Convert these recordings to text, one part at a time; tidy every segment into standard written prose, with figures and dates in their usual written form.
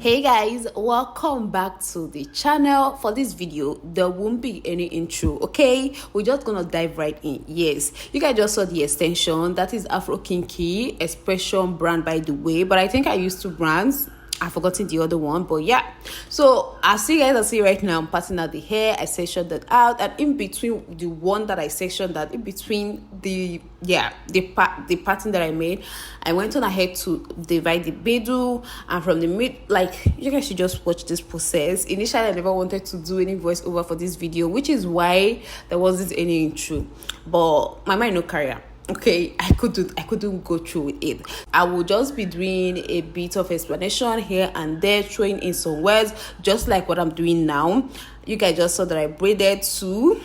Hey guys, welcome back to the channel. For this video there won't be any intro, okay? We're just gonna dive right in. Yes, you guys just saw the extension. That is Afro Kinky expression brand, by the way, but I think I used two brands. I've forgotten the other one, but yeah. So as you guys are seeing right now, I'm parting out the hair. I sectioned that out, and in between the one that I sectioned, that in between the pattern that I made, I went on ahead to divide the middle, and from the mid, like, you guys should just watch this process. Initially I never wanted to do any voiceover for this video, which is why there wasn't any intro, but my mind no carrier. Okay, I couldn't go through with it. I will just be doing a bit of explanation here and there, throwing in some words, just like what I'm doing now. You guys just saw that I braided two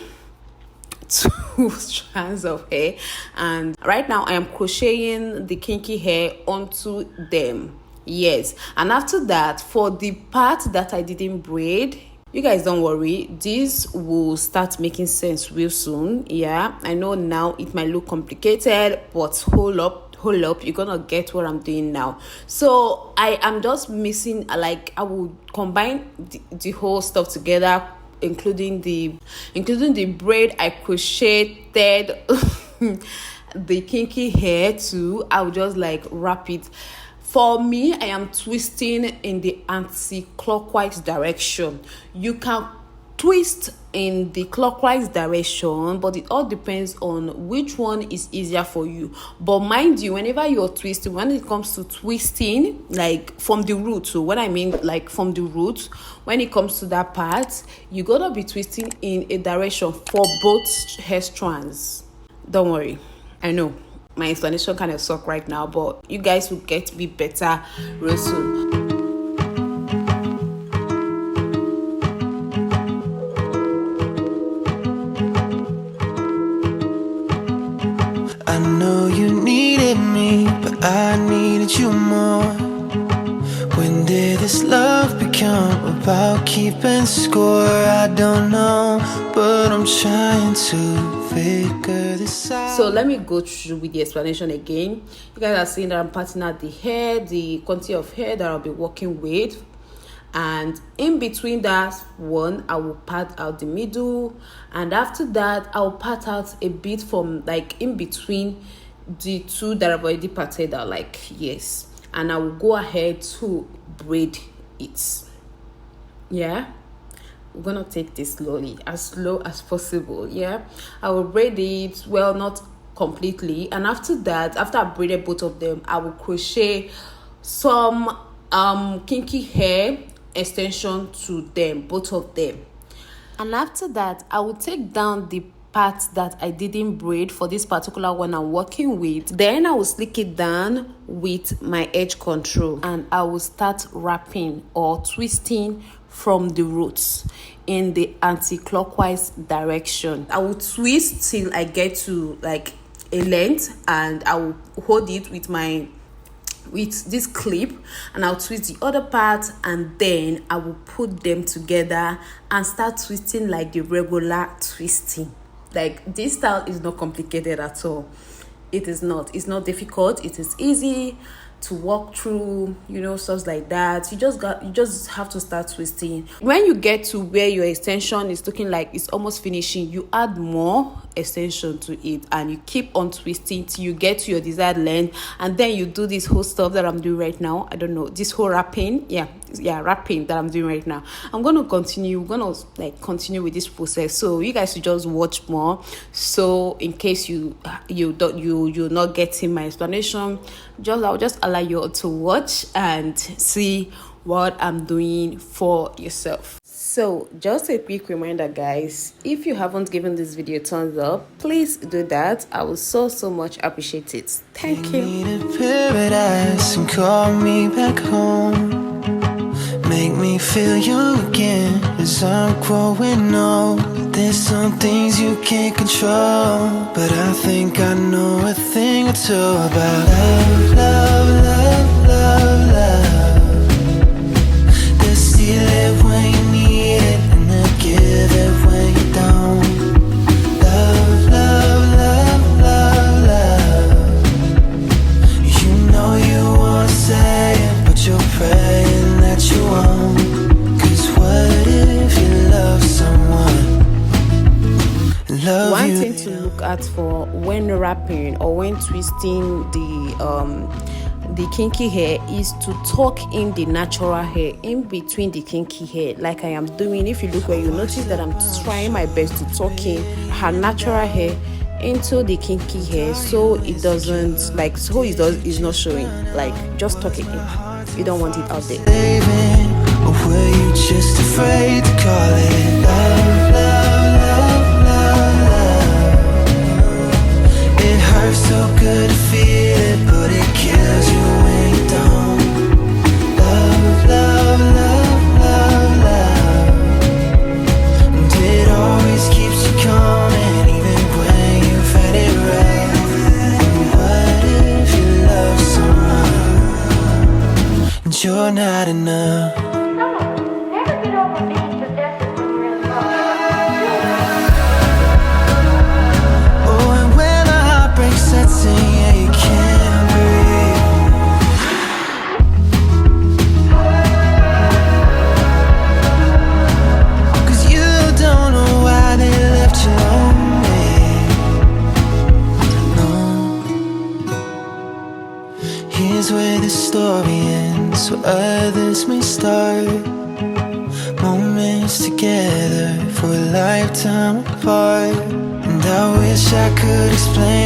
strands of hair, and right now I am crocheting the kinky hair onto them. Yes, and after that, for the part that I didn't braid, you guys don't worry, this will start making sense real soon. Yeah, I know now it might look complicated, but hold up, you're gonna get what I'm doing now. So I am just missing, like, I will combine the whole stuff together, including the braid I crocheted the kinky hair too. I'll just like wrap it. For me, I am twisting in the anti-clockwise direction. You can twist in the clockwise direction, but it all depends on which one is easier for you. But mind you, whenever you're twisting, when it comes to twisting, like from the root, so what I mean, like from the root, when it comes to that part, you gotta be twisting in a direction for both hair strands. Don't worry, I know my explanation kind of suck right now, but you guys will get to be better real soon. I know you needed me, but I needed you more. When did this love become about keeping score? I don't know, but I'm trying to figure this out. So let me go through with the explanation again. You guys are seeing that I'm parting out the hair, the quantity of hair that I'll be working with, and in between that one I will part out the middle, and after that I'll part out a bit from like in between the two that I've already parted out, like, yes, and I will go ahead to braid it. Yeah, we're gonna take this slowly, as slow as possible. Yeah, I will braid it, well, not completely, and after that, after I braided both of them, I will crochet some kinky hair extension to them, both of them. And after that, I will take down the part that I didn't braid for this particular one I'm working with. Then I will slick it down with my edge control, and I will start wrapping or twisting from the roots in the anti-clockwise direction. I will twist till I get to like a length, and I will hold it with this clip, and I'll twist the other part, and then I will put them together and start twisting like the regular twisting. Like, this style is not complicated at all. It is not. It's not difficult. It is easy to walk through, you know, stuff like that. You just have to start twisting. When you get to where your extension is looking like it's almost finishing, you add more extension to it, and you keep on twisting till you get to your desired length, and then you do this whole stuff that I'm doing right now. I don't know, this whole wrapping, wrapping that I'm doing right now. I'm gonna continue. We're gonna like continue with this process, so you guys should just watch more. So in case you're not getting my explanation, I'll just allow you to watch and see what I'm doing for yourself. So just a quick reminder, guys, if you haven't given this video a thumbs up, please do that. I will so much appreciate it. Thank you. Need a paradise and call me back home. Make me feel young again as I'm growing old. There's some things you can't control, but I think I know a thing or two about love, love, love, love, love. They'll steal it when you need it, and they'll give it when you don't. Love, love, love, love, love. You know you wanna say it, but you're praying that you or when wrapping or when twisting the kinky hair is to tuck in the natural hair in between the kinky hair, like I am doing. If you look where, you notice that I'm trying my best to tuck in her natural hair into the kinky hair, so it doesn't like, so it is not showing. Like, just tuck it in, you don't want it out there. Or were you just afraid to call it love, love, love, love, love? It hurts so good to feel it, but it kills you when you don't. Love, love, love, love, love. And it always keeps you coming, even when you've had it rough. And what if you love someone and you're not enough? Here's where the story ends, so others may start. Moments together for a lifetime apart. And I wish I could explain